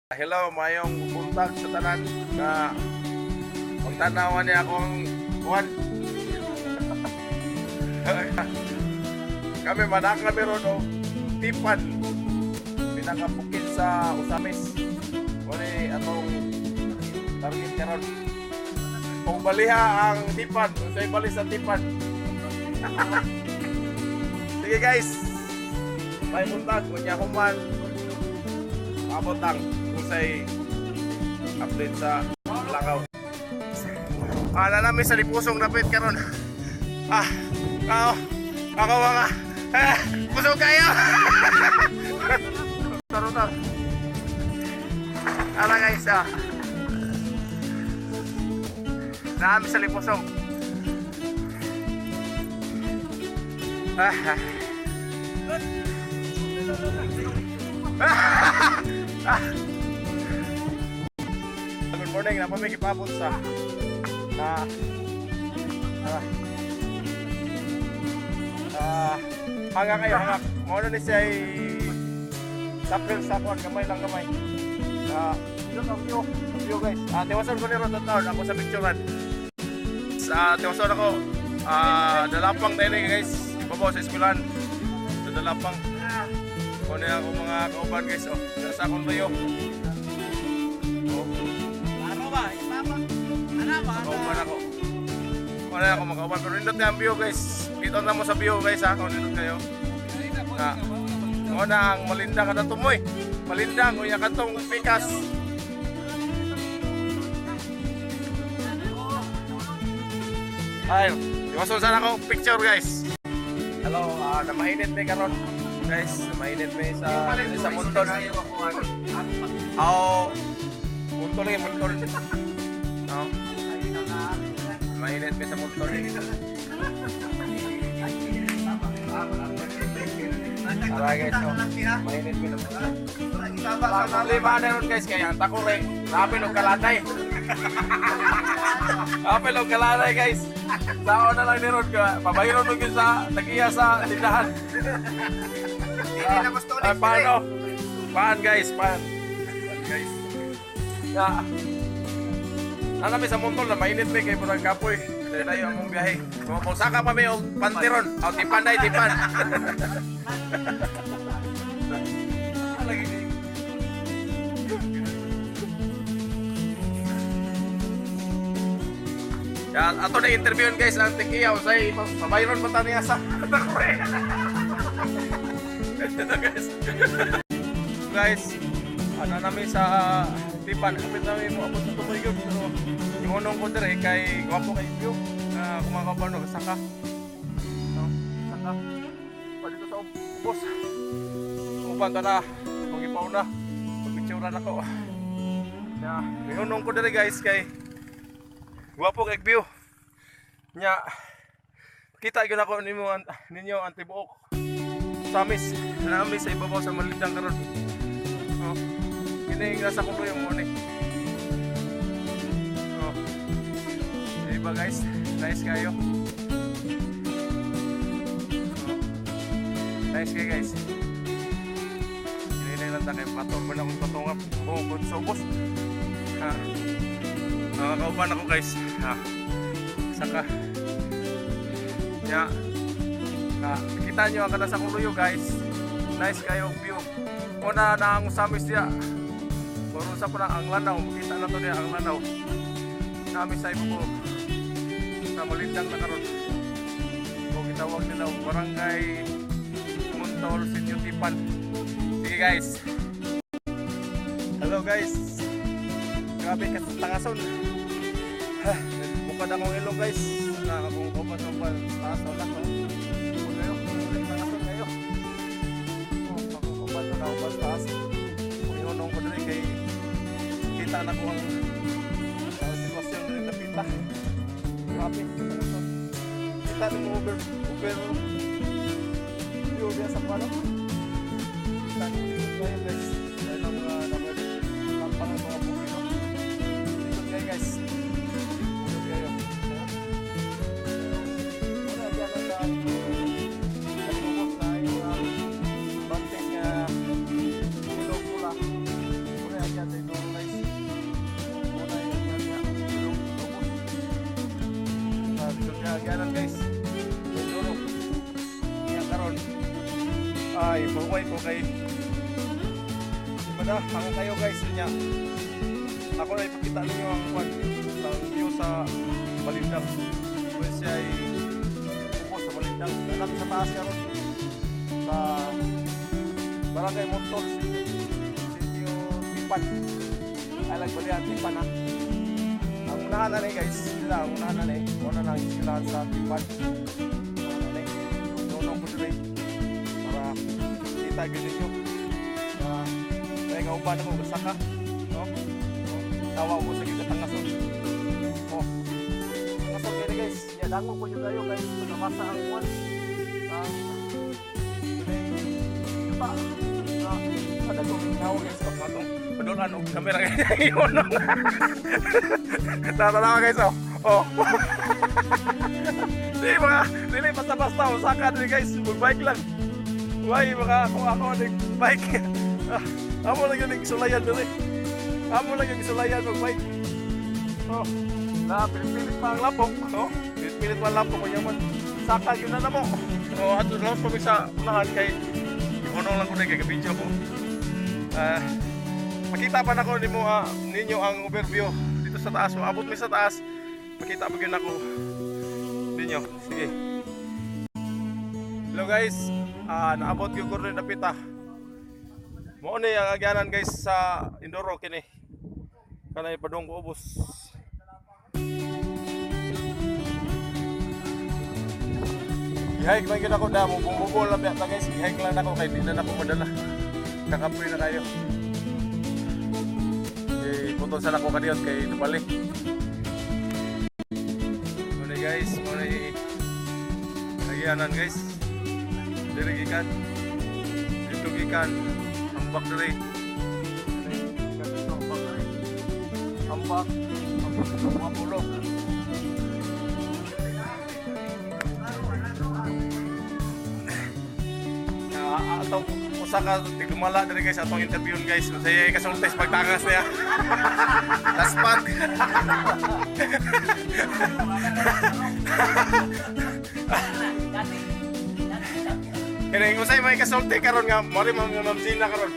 Hello, mayong buntag sa tanan na pagtanawan niya akong buwan. Kami manak kami ron o tipan pinakabukid sa Usamis. Wala atong target karon. Kung baliha ang tipan, unsay bali sa tipan. Sige guys. May buntag kunya human. Abotang usay update sa Langaw. Na namin sa Lipusong napit karon. Ako mga pusog kayo. Tarutar. Ala guys, namin sa Lipusong. Good morning, napamig ipabot sa hangak kayo, hangak. Muna ni siya ay sapil sa kuwan, gamay lang gamay. Ito ang view guys. Tiwasan ko ni Ron taon, ako sa picturean. Tiwasan ako, dalapang tayo guys. Ibabaw sa eskulan. Sa dalapang. Kung na ako mga kauban guys, nasa akong tayo. Ano ba? Ipapang? Ano ba? Kauban ako. Kung na ako mga kauban. Pero nindot na ang view guys. Kita na mo sa view guys ha, kung nindot kayo. Kung na ang malindang ka na tumoy. Malindang, kung yung katong pikas. Ay, iwason sana ako picture guys. Hello, na mainit na karon. Guys, mainit may sa montol. Montol yung montol. No? Mainit may sa montol. Alright guys, mainit may sa montol. Problema na ron guys, kaya ang takore, napin o kalanay. Napin o kalanay guys. Sao na lang ni Ron ka, pabayron mo yun sa tagiya sa tindahan. Paano? Paan guys, paan? Guys. Namin sa montol na mainit may kayo ng kapoy. Dahil tayo ang biyahe. Kung saka pa may pantiron. Tipan na tipan. Ato na interviewin guys ang tikiyaw sa pabayron pa taniya sa ito guys namin sa tipan kapit namin mo abot na tumoy yun pero yung unong ko dire kay gwapo kay view kumakaban no saka pa dito sa ubos uban ta na kung ipaw na pagpicturan ako yung unong ko dire guys kay gwapo kay view nya kita gyud ako ninyo ang tibuok Samis namin sa ibabaw sa malindang karon. Kini nasa kulo yung muni. Diba guys, nice kayo. Nice kayo guys. Hindi lang tayo patong mo na akong patungap. Good sobos. Nakakauban ako guys. Saka kita nyo ang kanasa kuluyo guys. Nice kayo view. Una na ang Usamis diya. Puro sa pa ang lanaw. Makita na to diya ang lanaw. Nami sa ibo sa malindang na karon. Kung gitawag nila Barangay Montol, Sitio Tipan. Sige guys. Hello guys. Grabe ka sa tangason. Bukad akong ilong guys. Akong kupan-kupan. Taas o lang. Taas pinunong ko din kay kita na ko ang sitwasyon din napita grabe kita na mo over view dia sa pano kita na kayo guys dahil ang mga tampang ang mga bukino dito kayo guys dito kayo wala dyan ang kalibubos na yung banting ilog pula. Pura yan agyanan guys. Enduro. Iya karon. Ay, buhay ko kay Bada, hanggang kayo guys niya. Ako na ipakita ninyo ang kwan, ang view sa Balindang. Pwede siya ay upos sa Balindang. Dapat sa taas karon sa Barangay Montol, Sitio Tipan. Ay lagbalihan Tipan ha. Ang unahan na guys, sila ang unahan na una nang isilahan sa Tipan. Nunong ko dito para kita gini nyo. May kauban na mo basaka. No? Tawa ko sa gitna ng nasod. Oh. Nasod kaya guys. Yadango ko yung kayo guys. Pagkabasa ang kwan. Yuta. Ada ko minaw guys. Pagkatong padulan o kamera ngayon. Tatawa guys oh. Oh. Dili basta-basta. Usaka din guys. Mag-bike lang. Why mga ako nag-bike. Amo lang yung isulayan dali. Amo lang yung isulayan mag-bike. Oh, pilit-pilit pa ang lapok. Oh, pilit-pilit pa ang lapok. Kaya man, saka yun na mo. Oh, ato lang pa sa unahan kay ipunong lang ko na kay video ko. Makita pa na ko ninyo ang overview dito sa taas. Abot mi sa taas. Makita pa yun ako ninyo. Sige. Hello guys. Naabot yung guro na pita. Mo ni ang agyanan guys sa Enduro kini. Kanay padong ko ubos. Gihike lang gid ako da mo bumubol lang ta guys. Gihike lang ako kay di na ako madala. Kakapoy na kayo. Eh putol sa ako kadiot kay nabalik. Mo ni guys, mo ni agyanan guys. Dili gikan. Dito gikan. Ambak dari ambak mga pulo atong usa ka tigumala dari guys atong interview guys saya kasultes pagtangas niya last part kaya usay may kasulti karon nga mori mamzina karon.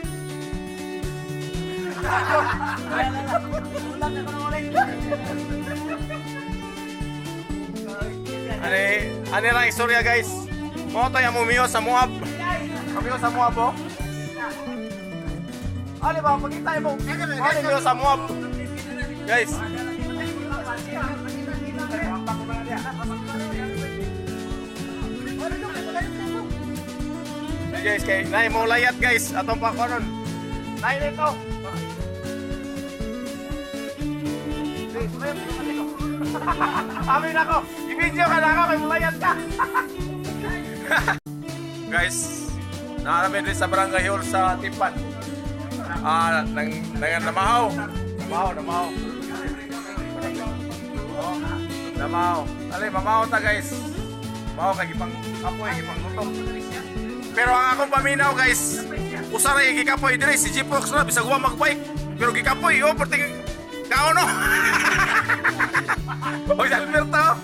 Ani lang istorya guys. Mo to yung mumiyo sa Moab. Mumiyo sa Moab oh. Ano ba pagkita mo? Ano mumiyo sa Moab? Guys. Guys, kay nay mo layat guys atong pa karon. Nay nito. Amin ako. I-video ka na ako kay mulayat ka. Guys, naaramin din sa Barangay Hall sa Tipan. Namahaw. Namahaw. Alay, mamahaw ta guys. Mamahaw kay gipang apoy, gipang luto. Pero ang akong paminaw guys, usaray gikapoy dire si Jeeprox na bisag wa magbike. Pero gikapoy oh perting kaon no. Oy Alberto.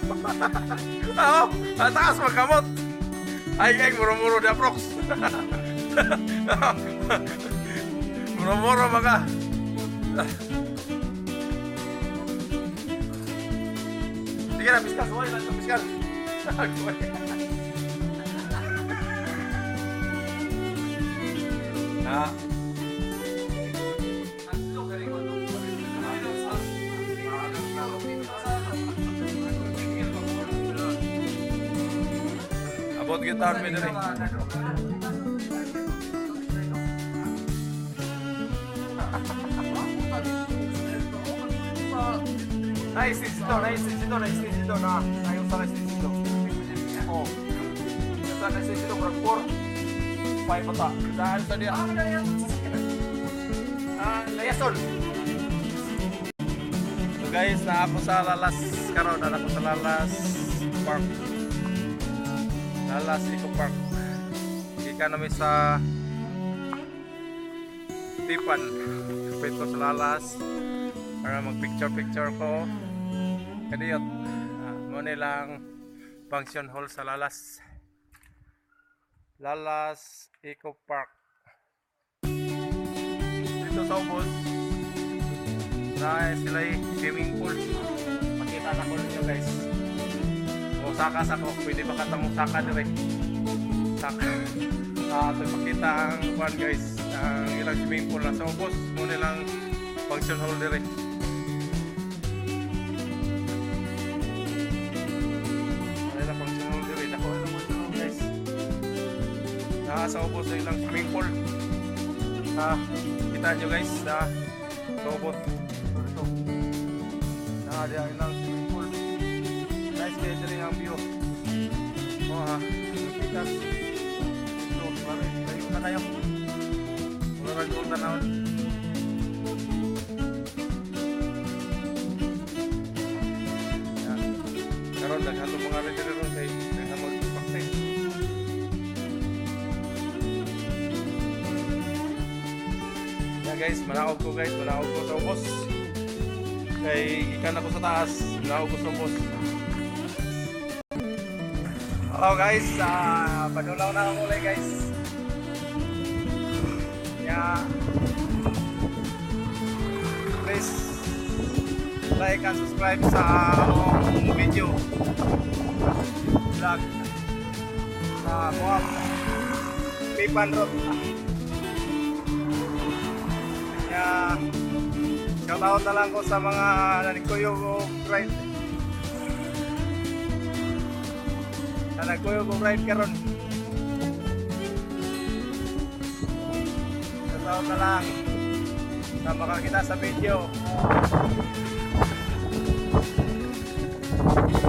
Oh, taas magkamot. Ay muro-muro da prox. Muro-muro mga. Sige na biskas, oy na biskas. Abot kita mi diri. Nice dito na. Ayaw sa nice dito. Oh. Sa nice dito for 5 mata. Dahil sa dia. Layason. So guys, na ako sa Lalas karon, na ako sa Lalas Park. Lalas Eco Park. Ika namin sa Tipan. Kapit ko sa Lalas para mag picture ko. Kadiyot. Mo nilang function hall sa Lalas. Lalas Eco Park. Dito sa ubos na sila swimming pool. Pakita na ko ninyo guys. O sakas ako, pwede ba katamong saka dire? Saka. Ito pakita ang kuan guys, ang ilang swimming pool na sa ubos. Muna lang function hall dire. Sa ubos na ilang swimming pool. Kita nyo guys sa ubos. Ito. Diyan ilang swimming pool. Nice kayo din ang view. Kita. Ito, marami. Tayo na kayo. Wala nag-gold na naon. Karoon, naghatong mga rin rin kay Hamod Pakse. Guys, manaog ko sa ubos. Kay ikan ako sa taas, manaog ko sa ubos. Hello guys, padulaw na ako ulit guys. Please like and subscribe sa among video vlog sa Moab Pipan Road. Shout out na lang ko sa mga nagkuyog ride. Nagkuyog ride karon. Shout out na lang sa makakita sa video.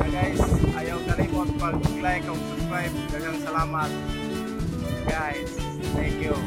Guys, ayaw kalimot pag-like o subscribe. Daghang salamat. Guys, thank you.